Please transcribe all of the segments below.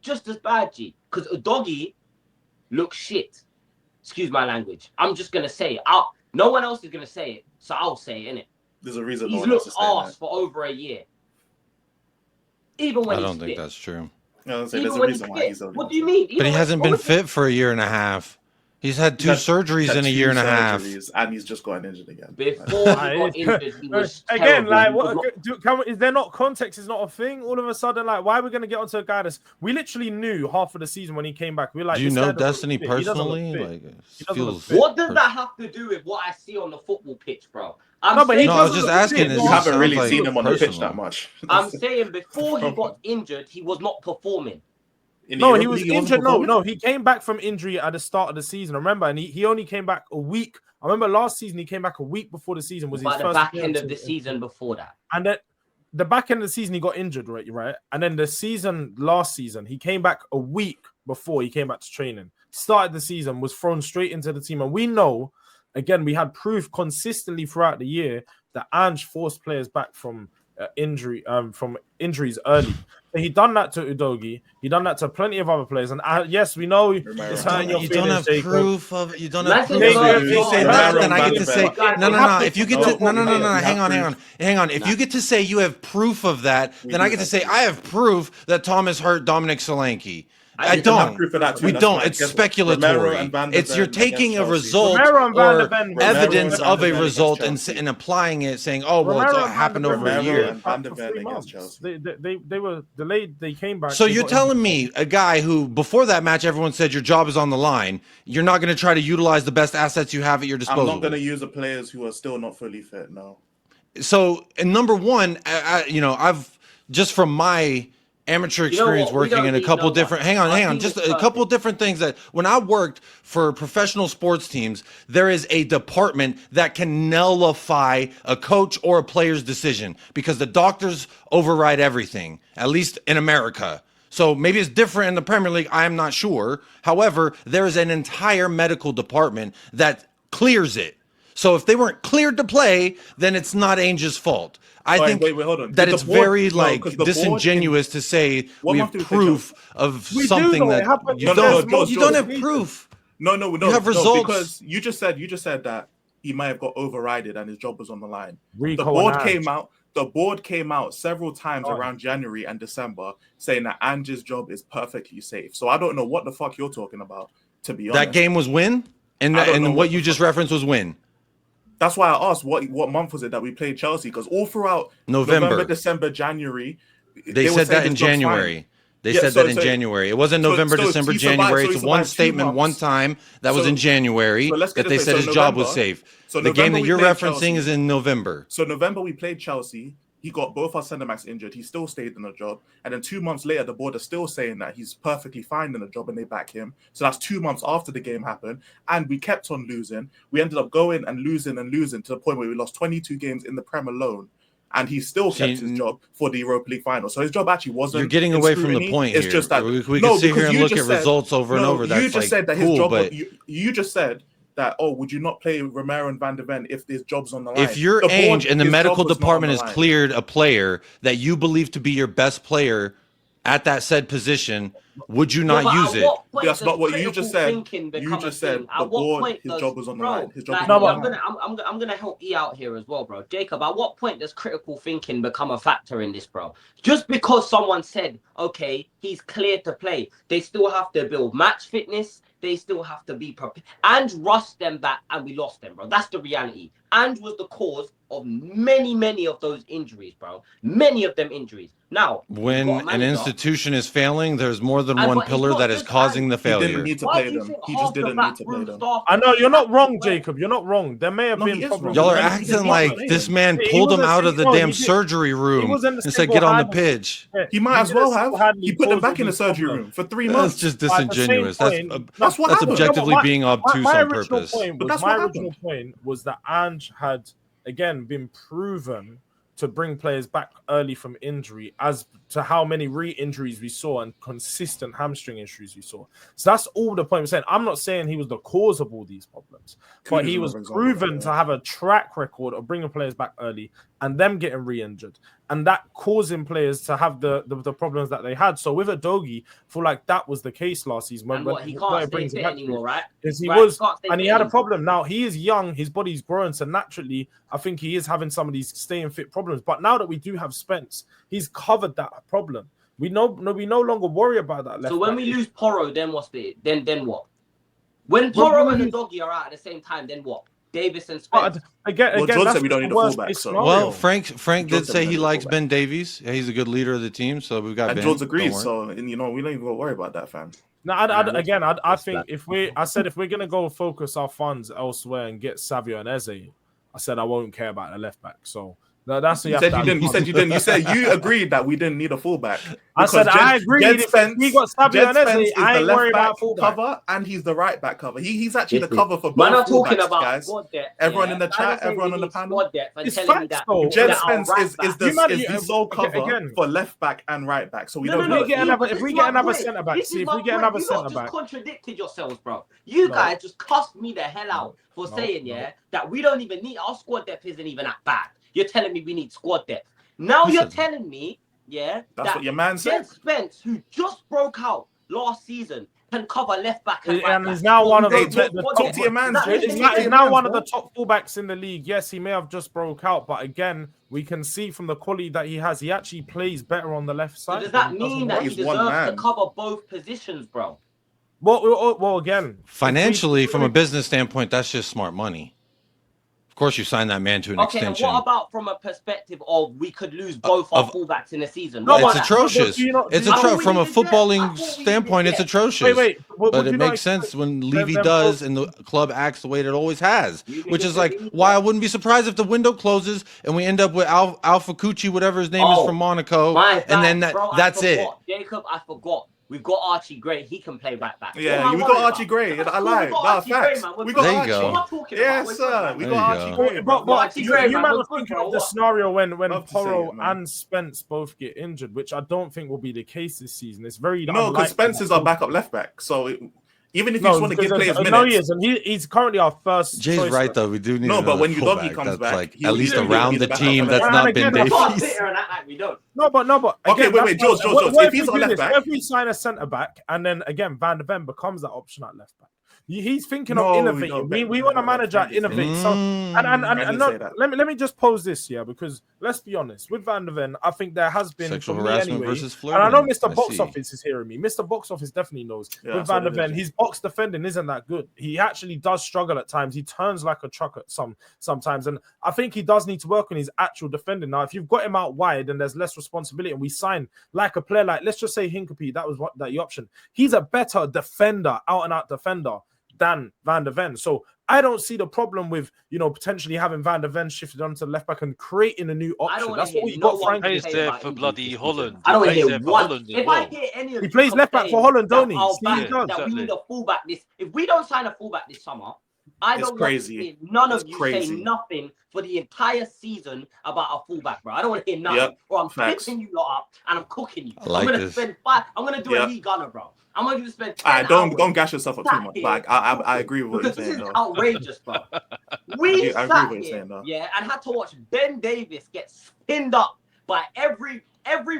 just as bad, G. Because Udogie looks shit. Excuse my language. I'm just gonna say it. No one else is gonna say it, so I'll say it, innit? There's a reason He's looked arse for over a year. Even when I he's don't think fit. that's true. There's a reason why he's only. What do you mean? But he hasn't been fit for a year and a half. He's had two surgeries in a year and a half. And he's just gotten injured again. Before he got injured, he was again, terrible. is there not context? Is not a thing. All of a sudden, like, why are we going to get onto a guy that's we literally knew half of the season when he came back. We were like, do you know Destiny personally? Like, what does that have to do with what I see on the football pitch, bro? I was just asking. You haven't really seen him on the pitch that much. I'm saying before he got injured, he was not performing. No, he was injured. No, he came back from injury at the start of the season. Remember, and he only came back a week. I remember last season he came back a week before the season was his first. By the back end of the season before that, and then the back end of the season he got injured, right? And then last season he came back a week before he came back to training. Started the season, was thrown straight into the team, and we know, again, we had proof consistently throughout the year that Ange forced players back from injuries early. He done that to Udogie. He done that to plenty of other players. And yes, we know it's hurting your feelings. You don't have proof of it. You don't have proof. If you say that, then I get to say no. If you get to hang on. If you get to say you have proof of that, then I get to say I have proof that Thomas hurt Dominic Solanke. I don't. We don't. It's speculatory. It's you're taking a result or evidence of a result and applying it, saying, "Oh, well, it happened over a year." They were delayed. They came back. So you're telling me a guy who before that match everyone said your job is on the line. You're not going to try to utilize the best assets you have at your disposal. I'm not going to use the players who are still not fully fit. No. So, and number one, I've just from my amateur experience working in a couple different just a couple different things that when I worked for professional sports teams, there is a department that can nullify a coach or a player's decision because the doctors override everything, at least in America. So maybe it's different in the Premier League, I am not sure. However, there is an entire medical department that clears it. So if they weren't cleared to play, then it's not Ainge's fault. I think that it's very disingenuous to say we have proof of something that you don't have proof. No. You have results because you just said that he might have got overrided and his job was on the line. The board came out several times around January and December saying that Ange's job is perfectly safe. So I don't know what the fuck you're talking about. To be honest, that game was win, and what you just referenced was win. That's why I asked what month was it that we played Chelsea? Because all throughout November, December, January, they said that in January. They said that in January. It wasn't November, December, January. It's one statement, one time that was in January that they said his job was safe. So the game that you're referencing is in November. So November we played Chelsea. He got both our centre backs injured. He still stayed in the job. And then 2 months later, the board is still saying that he's perfectly fine in the job and they back him. So that's 2 months after the game happened. And we kept on losing. We ended up going and losing to the point where we lost 22 games in the Prem alone. And he still kept his job for the Europa League final. So his job actually wasn't. You're getting away from the point here. It's just that we can sit here and look at results over and over. You just said that his job. You just said that, would you not play Romero and Van de Ven if his job's on the line? If your Ainge and the medical department has cleared a player that you believe to be your best player at that said position, would you not use it? That's not what you just said. You just said the board, his job was on the line. His job I'm gonna help E out here as well, bro. Jacob, at what point does critical thinking become a factor in this, bro? Just because someone said, okay, he's cleared to play, they still have to build match fitness. They still have to be prepared. And rushed them back, and we lost them, bro. That's the reality. And was the cause of many of those injuries, bro. Many of them injuries. Now, when an institution is failing, there's more than one pillar that is causing the failure. He didn't need to play them. He just didn't need to play them. I know you're not wrong, Jacob. You're not wrong. There may have been problems. Y'all are acting like this man pulled him out of the damn surgery room and said, "Get on the pitch." He might as well have. He put him back in the surgery room for 3 months. That's just disingenuous. That's objectively being obtuse on purpose. My original point was that Ange had again been proven to bring players back early from injury as to how many re-injuries we saw and consistent hamstring injuries we saw. So that's all the point I'm saying. I'm not saying he was the cause of all these problems, but he was proven to have a track record of bringing players back early and them getting re-injured. and that causing players to have the problems that they had. So with Udogie, I feel like that was the case last season. And what, he can't stay fit anymore, right? Because Right, was, he can't stay and he fit had a anymore. problem. Now he is young, his body's growing, so naturally, I think he is having some of these staying fit problems. But now that we do have Spence, he's covered that problem. We no longer worry about that. So when we lose Porro, then what's then what? When Porro and Udogie are out at the same time, then what? Davis and Spence. Again, Jords said we don't need a fullback. So. Well, Frank did say he likes Ben Davies. Yeah, he's a good leader of the team, so we've got and Ben. Jords agrees. So we don't even go worry about that, fam. No, I think if we're gonna go focus our funds elsewhere and get Savio and Eze, I said I won't care about the left back. So that's you said you didn't. You said you didn't. You said you agreed that we didn't need a fullback. I said I agreed. If we got Savio and Eze, I ain't worried about fullback cover, and he's the right back cover. He's actually the cover for both. Man, I'm talking fullbacks, about guys. squad depth. Everyone in the chat, everyone on the panel. It's facts, though. Jed Spence is the sole cover for left back and right back. So we don't. If we get another centre back, see if we get another centre back. You just contradicted yourselves, bro. You guys just cussed me the hell out for saying that we don't even need our squad depth isn't even that bad. You're telling me we need squad depth. Now you're telling me, that's what your man said. Jed Spence, who just broke out last season, can cover left back and right back. And he's now one of the top tier man. He's now one of the top fullbacks in the league. Yes, he may have just broke out, but again, we can see from the quality that he has, he actually plays better on the left side. So does that mean that he deserves to cover both positions, bro? Well, again, financially, from a business standpoint, that's just smart money. Of course, you sign that man to an extension. And what about from a perspective of we could lose both our fullbacks in a season? It's atrocious. From a footballing standpoint, it's atrocious. But it makes sense when Levy does and the club acts the way it always has, which is like why I wouldn't be surprised if the window closes and we end up with Alpha Cucci, whatever his name is, from Monaco, and then that's it. Jacob, I forgot. We've got Archie Gray. He can play right back. Yeah, we got Archie Gray. I lied. Nah, facts. We got Archie. Yes, sir. We got Archie Gray. But you might think of the scenario when Porro and Spence both get injured, which I don't think will be the case this season. It's very because Spence is our backup left back. So even if you just want to give players minutes. No, he is, and he's currently our first. Jay's choice right though. We do need. No, but when Udogie comes back, like at least around the team that's not Ben Davies. No, but okay, wait, George. If he's on left back, if we sign a centre back, and then again Van de Ven becomes that option at left back. He's thinking of innovating. We want a manager innovate. So let me just pose this here, because let's be honest, with Van de Ven, I think there has been sexual harassment anyway, versus flirting. and I know Mr. Box Office is hearing me. Mr. Box Office definitely knows. With Van de Ven, his box defending isn't that good. He actually does struggle at times. He turns like a truck at sometimes, and I think he does need to work on his actual defending. Now, if you've got him out wide and there's less responsibility, and we sign like a player like, let's just say Hincapie, that was the option. He's a better defender, out and out defender, than Van de Ven. So I don't see the problem with, potentially having Van de Ven shifted onto the left back and creating a new option. That's what we got. Frank plays there for bloody Holland. I don't hear one. If I hear any of he plays left back for Holland, don't he? That we need a fullback if we don't sign a fullback this summer, I don't want to hear none of you say nothing for the entire season about a fullback, bro. I don't want to hear nothing, or I'm fixing you lot up and I'm cooking you. I'm gonna spend I'm gonna do a league gunner, bro. I'm going to spend. Don't gash yourself up too much. Like I agree with what you're saying. This is outrageous, bro. We sat here, and had to watch Ben Davis get spinned up by every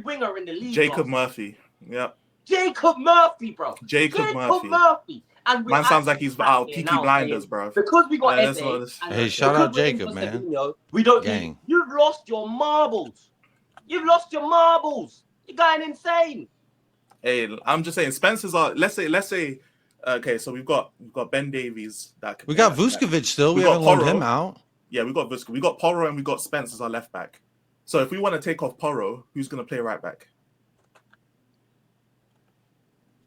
winger in the league. Jacob Murphy. Yep. Jacob Murphy, bro. Jacob Murphy. And man sounds like he's out Peaky Blinders, bro. Because we got Eze. Hey, shout out Jacob, man. We don't need. You've lost your marbles. You're going insane. Hey, I'm just saying, Spencer's are. Let's say. Okay, so we've got Ben Davies. We got Vuskovic still. We haven't loaned him out. Yeah, we got Vuskovic. We got Porro and we got Spence as our left back. So if we want to take off Porro, who's going to play right back?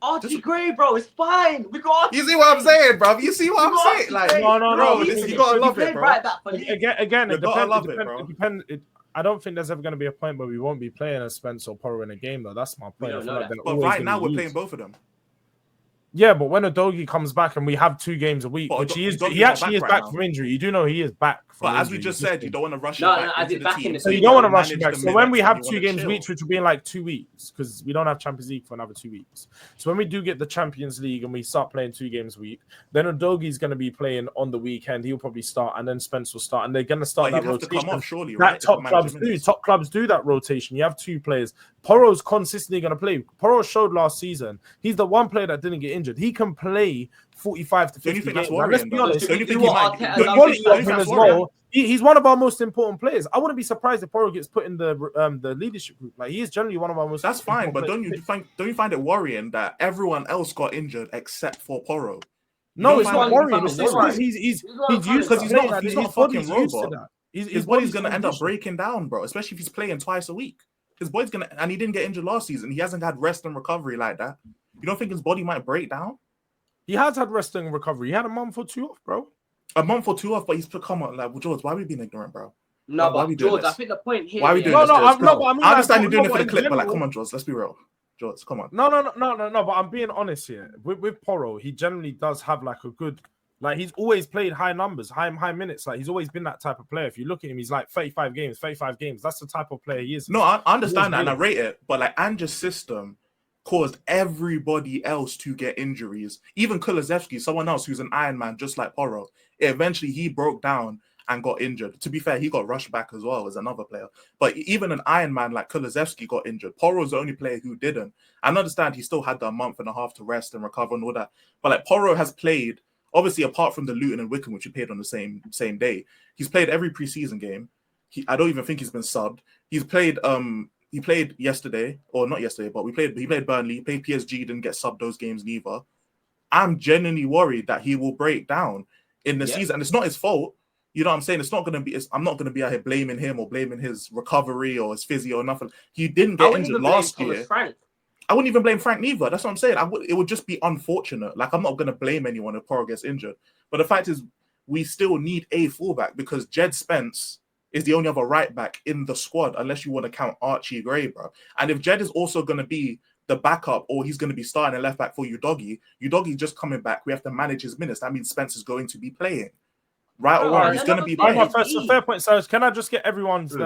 Archie Gray, bro, it's fine. We got Archie. You see what I'm saying, bro? You see what I'm saying? Like, no, you gotta love it, bro. Right again, it depends. I don't think there's ever going to be a point where we won't be playing as Spence or Porro in a game, though. That's my point. But right now, we're playing both of them. Yeah, but when Udogie comes back and we have 2 games a week, But which he Udogie's actually is not back now. from injury. You do know he is back from But injury. as we just said, you don't want to rush him No, back as into in the back team. in the So team. you don't want to wanna rush him manage back. the So when we minutes have and you 2 wanna games a chill. week, which will be in like 2 weeks, because we don't have Champions League for another 2 weeks. So when we do get the Champions League and we start playing 2 games a week, then Udogie's going to be playing on the weekend. He'll probably start, and then Spence will start, and they're going to start But that he'd have to rotation. come off, surely, That right? to top manage clubs the do. minutes. Top clubs do that rotation. You have 2 players. Poro's consistently going to play. Poro showed last season he's the one player that didn't get injured. He can play 45 to 50 Don't you think games. that's Now, let's worrying, be though? honest. Don't you Do think he what might? Arteta's The done quality with of Spurs. him as worrying? well. He's one of our most important players. I wouldn't be surprised if Poro gets put in the leadership group. Like, he is generally one of our most. That's fine, but important players. don't you find it worrying that everyone else got injured except for Poro? No, don't it's find not that- worrying. it's It's not because worrying. he's This is what I'm trying used to to say. He's playing not- like he's that. not His a fucking body's used to robot. that. His body's gonna end up conditioned. breaking down, bro. Especially if he's playing twice a week. His body's gonna, and he didn't get injured last season. He hasn't had rest and recovery like that. You don't think his body might break down? He has had rest and recovery. He had a month or 2 off, bro. A month or 2 off, but he's come on, like, well, George, why are we being ignorant, bro? No, Why are we but doing George, I this? think the point here. Why are we doing No, this, no, George? no, but I mean, I understand like, you're doing it for the in clip, but like, general- come on, George, let's be real. George, come on. No, but I'm being honest here. With Poro, he generally does have like a good, like, he's always played high numbers, high minutes. Like, he's always been that type of player. If you look at him, he's like 35 games. That's the type of player he is. No, I understand that and I rate it, but like Ange's system caused everybody else to get injuries. Even Kulusevski, someone else who's an Iron Man, just like Poro, eventually he broke down and got injured. To be fair, he got rushed back as well as another player. But even an Iron Man like Kulusevski got injured. Poro's the only player who didn't. I understand he still had the month and a half to rest and recover and all that. But like Poro has played, obviously apart from the Luton and Wickham, which he played on the same day, he's played every preseason game. I don't even think he's been subbed. He played yesterday, or not yesterday, but he played Burnley, he played PSG, didn't get subbed those games neither. I'm genuinely worried that he will break down in the season. And it's not his fault. You know what I'm saying? I'm not gonna be out here blaming him or blaming his recovery or his physio or nothing. He didn't get injured last year. I wouldn't even blame Frank neither. That's what I'm saying. It would just be unfortunate. Like, I'm not gonna blame anyone if Poro gets injured. But the fact is, we still need a fullback because Jed Spence is the only other right back in the squad, unless you want to count Archie Gray, bro. And if Jed is also going to be the backup, or he's going to be starting a left back for Udogie just coming back. We have to manage his minutes. That means Spence is going to be playing, right or wrong. He's going to be playing. Fair point, Cyrus. Can I just get everyone's then?